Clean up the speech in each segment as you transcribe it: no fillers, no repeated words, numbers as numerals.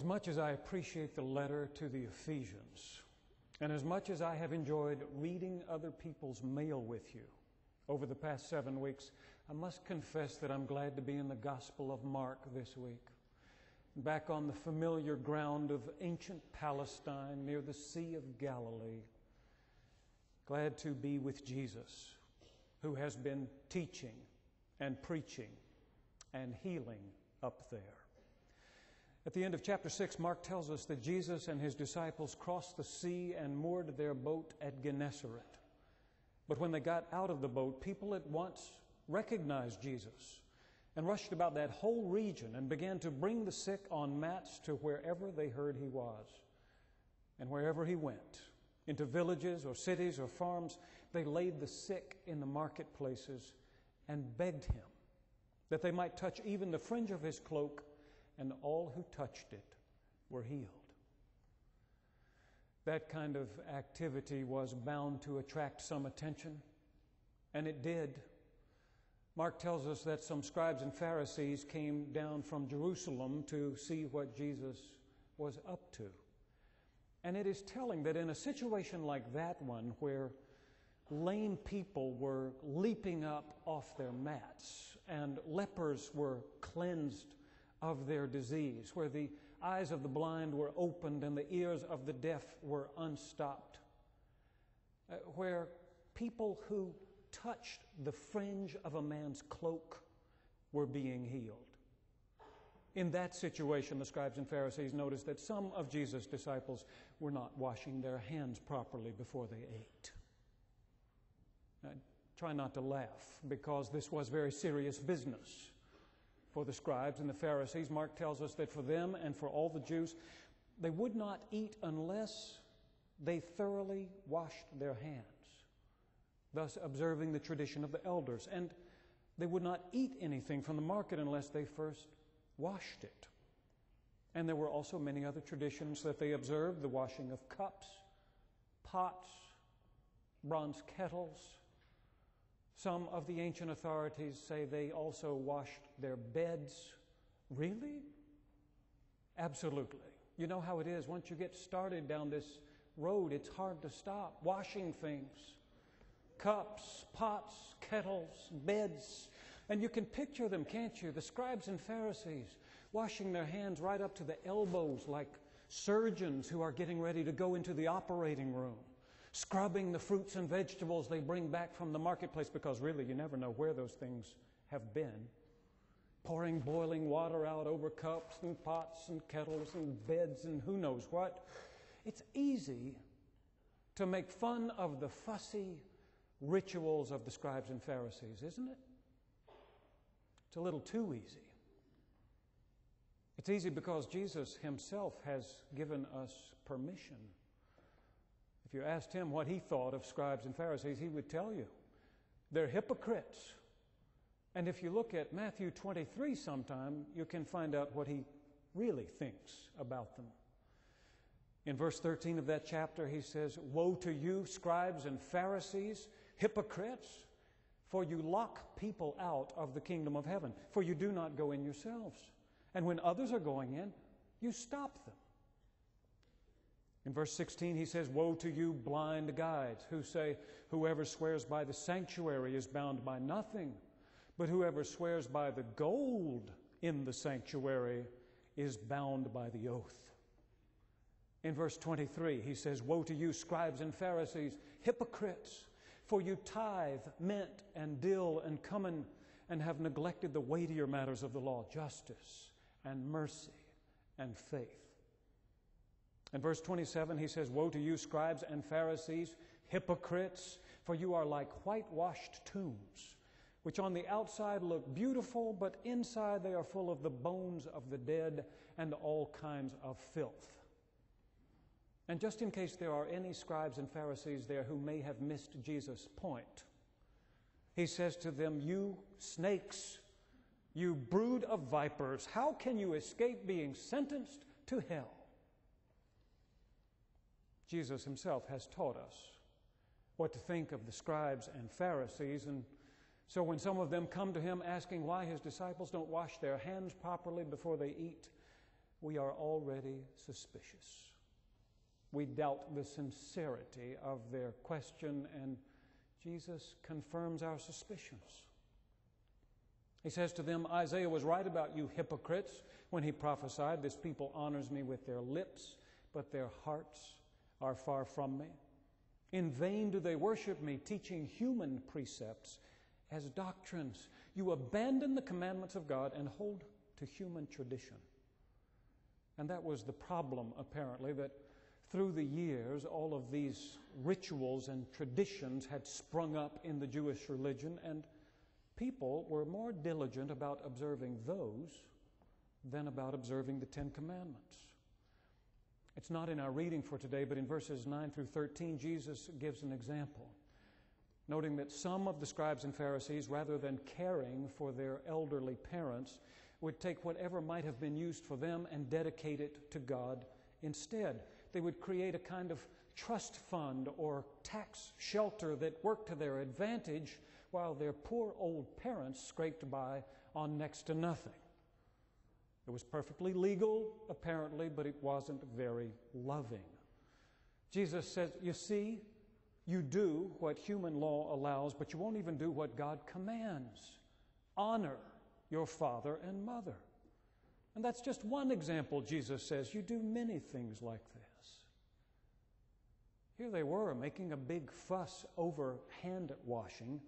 As much as I appreciate the letter to the Ephesians, and as much as I have enjoyed reading other people's mail with you over the past 7 weeks, I must confess that I'm glad to be in the Gospel of Mark this week, back on the familiar ground of ancient Palestine near the Sea of Galilee. Glad to be with Jesus, who has been teaching and preaching and healing up there. At the end of chapter 6, Mark tells us that Jesus and his disciples crossed the sea and moored their boat at Gennesaret. But when they got out of the boat, people at once recognized Jesus and rushed about that whole region and began to bring the sick on mats to wherever they heard he was. And wherever he went, into villages or cities or farms, they laid the sick in the marketplaces and begged him that they might touch even the fringe of his cloak, and all who touched it were healed. That kind of activity was bound to attract some attention, and it did. Mark tells us that some scribes and Pharisees came down from Jerusalem to see what Jesus was up to. And it is telling that in a situation like that one, where lame people were leaping up off their mats and lepers were cleansed of their disease, where the eyes of the blind were opened and the ears of the deaf were unstopped, where people who touched the fringe of a man's cloak were being healed. In that situation, the scribes and Pharisees noticed that some of Jesus' disciples were not washing their hands properly before they ate. Now, try not to laugh, because this was very serious business for the scribes and the Pharisees. Mark tells us that for them and for all the Jews, they would not eat unless they thoroughly washed their hands, thus observing the tradition of the elders. And they would not eat anything from the market unless they first washed it. And there were also many other traditions that they observed: the washing of cups, pots, bronze kettles. Some of the ancient authorities say they also washed their beds. Really? Absolutely. You know how it is. Once you get started down this road, it's hard to stop. Washing things. Cups, pots, kettles, beds. And you can picture them, can't you? The scribes and Pharisees washing their hands right up to the elbows, like surgeons who are getting ready to go into the operating room. Scrubbing the fruits and vegetables they bring back from the marketplace, because really you never know where those things have been. Pouring boiling water out over cups and pots and kettles and beds and who knows what. It's easy to make fun of the fussy rituals of the scribes and Pharisees, isn't it? It's a little too easy. It's easy because Jesus himself has given us permission. If you asked him what he thought of scribes and Pharisees, he would tell you they're hypocrites. And if you look at Matthew 23 sometime, you can find out what he really thinks about them. In verse 13 of that chapter, he says, "Woe to you, scribes and Pharisees, hypocrites, for you lock people out of the kingdom of heaven, for you do not go in yourselves. And when others are going in, you stop them." In verse 16, he says, "Woe to you, blind guides, who say, whoever swears by the sanctuary is bound by nothing, but whoever swears by the gold in the sanctuary is bound by the oath." In verse 23, he says, "Woe to you, scribes and Pharisees, hypocrites, for you tithe mint and dill and cumin, and have neglected the weightier matters of the law, justice and mercy and faith." In verse 27, he says, "Woe to you, scribes and Pharisees, hypocrites, for you are like whitewashed tombs, which on the outside look beautiful, but inside they are full of the bones of the dead and all kinds of filth." And just in case there are any scribes and Pharisees there who may have missed Jesus' point, he says to them, "You snakes, you brood of vipers, how can you escape being sentenced to hell?" Jesus himself has taught us what to think of the scribes and Pharisees, and so when some of them come to him asking why his disciples don't wash their hands properly before they eat, we are already suspicious. We doubt the sincerity of their question, and Jesus confirms our suspicions. He says to them, Isaiah was right about you hypocrites when he prophesied, this people honors me with their lips, but their hearts are far from me. In vain do they worship me, teaching human precepts as doctrines. You abandon the commandments of God and hold to human tradition. And that was the problem, apparently, that through the years, all of these rituals and traditions had sprung up in the Jewish religion, and people were more diligent about observing those than about observing the Ten Commandments. It's not in our reading for today, but in verses 9 through 13, Jesus gives an example, noting that some of the scribes and Pharisees, rather than caring for their elderly parents, would take whatever might have been used for them and dedicate it to God instead. They would create a kind of trust fund or tax shelter that worked to their advantage while their poor old parents scraped by on next to nothing. It was perfectly legal, apparently, but it wasn't very loving. Jesus says, you see, you do what human law allows, but you won't even do what God commands. Honor your father and mother. And that's just one example, Jesus says. You do many things like this. Here they were making a big fuss over hand washing,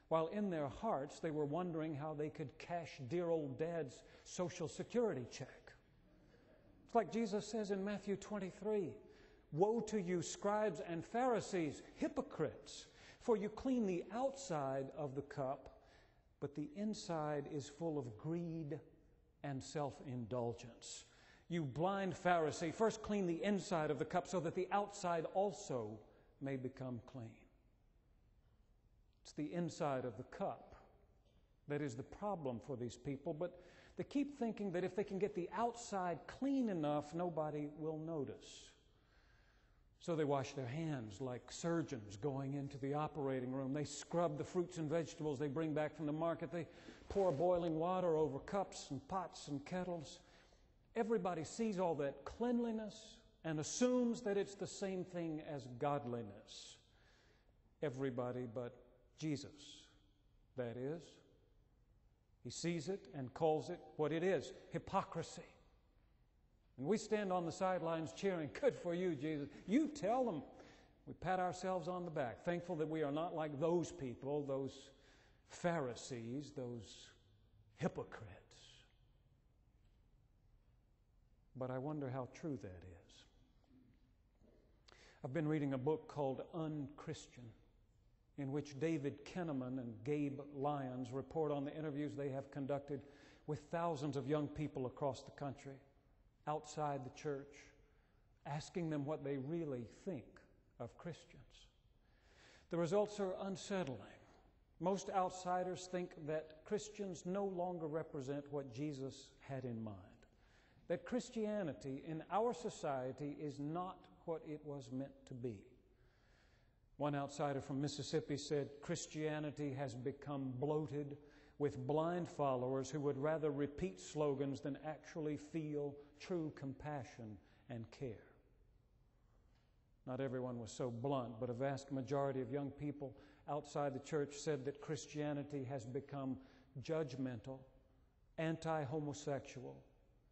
while in their hearts they were wondering how they could cash dear old Dad's Social Security check. It's like Jesus says in Matthew 23, woe to you, scribes and Pharisees, hypocrites, for you clean the outside of the cup, but the inside is full of greed and self-indulgence. You blind Pharisee, first clean the inside of the cup so that the outside also may become clean. It's the inside of the cup that is the problem for these people, but they keep thinking that if they can get the outside clean enough, nobody will notice. So they wash their hands like surgeons going into the operating room. They scrub the fruits and vegetables they bring back from the market. They pour boiling water over cups and pots and kettles. Everybody sees all that cleanliness and assumes that it's the same thing as godliness. Everybody but Jesus, that is. He sees it and calls it what it is, hypocrisy. And we stand on the sidelines cheering, good for you, Jesus. You tell them. We pat ourselves on the back, thankful that we are not like those people, those Pharisees, those hypocrites. But I wonder how true that is. I've been reading a book called Unchristian, in which David Kinnaman and Gabe Lyons report on the interviews they have conducted with thousands of young people across the country, outside the church, asking them what they really think of Christians. The results are unsettling. Most outsiders think that Christians no longer represent what Jesus had in mind, that Christianity in our society is not what it was meant to be. One outsider from Mississippi said, Christianity has become bloated with blind followers who would rather repeat slogans than actually feel true compassion and care. Not everyone was so blunt, but a vast majority of young people outside the church said that Christianity has become judgmental, anti-homosexual,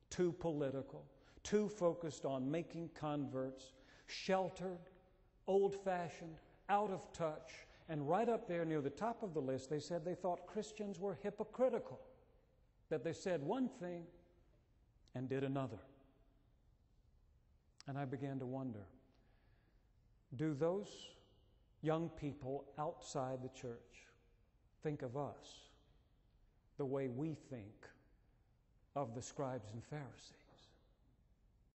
too political, too focused on making converts, sheltered, old-fashioned, out of touch, and right up there near the top of the list, they said they thought Christians were hypocritical, that they said one thing and did another. And I began to wonder, do those young people outside the church think of us the way we think of the scribes and Pharisees?